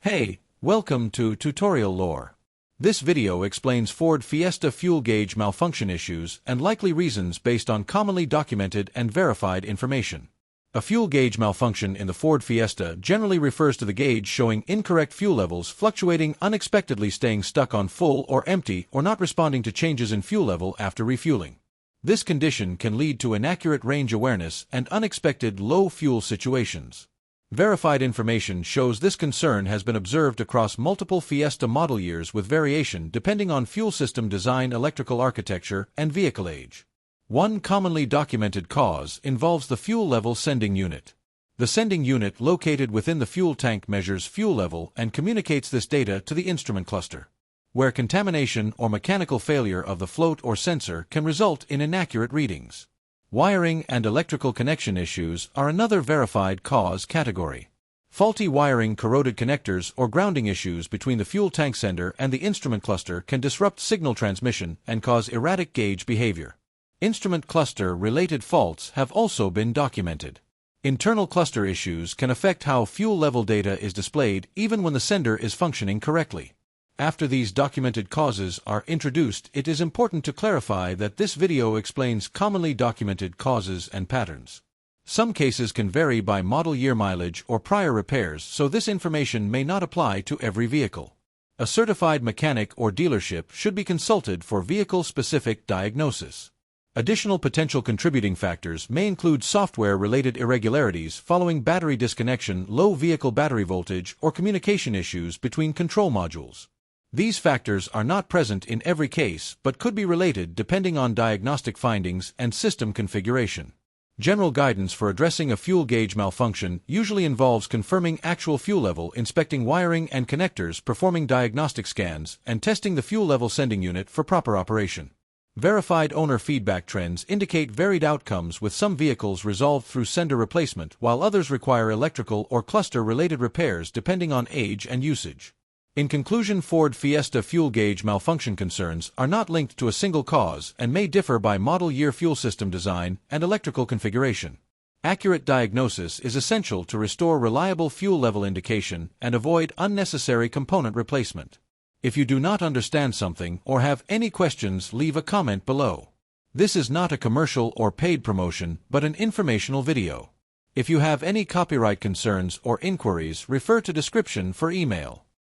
Hey, welcome to Tutorial Lore. This video explains Ford Fiesta fuel gauge malfunction issues and likely reasons based on commonly documented and verified information. A fuel gauge malfunction in the Ford Fiesta generally refers to the gauge showing incorrect fuel levels, fluctuating unexpectedly, staying stuck on full or empty, or not responding to changes in fuel level after refueling. This condition can lead to inaccurate range awareness and unexpected low fuel situations. Verified information shows this concern has been observed across multiple Fiesta model years with variation depending on fuel system design, electrical architecture, and vehicle age. One commonly documented cause involves the fuel level sending unit. The sending unit located within the fuel tank measures fuel level and communicates this data to the instrument cluster, where contamination or mechanical failure of the float or sensor can result in inaccurate readings. Wiring and electrical connection issues are another verified cause category. Faulty wiring, corroded connectors, or grounding issues between the fuel tank sender and the instrument cluster can disrupt signal transmission and cause erratic gauge behavior. Instrument cluster-related faults have also been documented. Internal cluster issues can affect how fuel level data is displayed even when the sender is functioning correctly. After these documented causes are introduced, it is important to clarify that this video explains commonly documented causes and patterns. Some cases can vary by model year, mileage, or prior repairs, so this information may not apply to every vehicle. A certified mechanic or dealership should be consulted for vehicle-specific diagnosis. Additional potential contributing factors may include software-related irregularities following battery disconnection, low vehicle battery voltage, or communication issues between control modules. These factors are not present in every case but could be related depending on diagnostic findings and system configuration. General guidance for addressing a fuel gauge malfunction usually involves confirming actual fuel level, inspecting wiring and connectors, performing diagnostic scans, and testing the fuel level sending unit for proper operation. Verified owner feedback trends indicate varied outcomes, with some vehicles resolved through sender replacement while others require electrical or cluster-related repairs depending on age and usage. In conclusion, Ford Fiesta fuel gauge malfunction concerns are not linked to a single cause and may differ by model year, fuel system design, and electrical configuration. Accurate diagnosis is essential to restore reliable fuel level indication and avoid unnecessary component replacement. If you do not understand something or have any questions, leave a comment below. This is not a commercial or paid promotion, but an informational video. If you have any copyright concerns or inquiries, refer to description for email.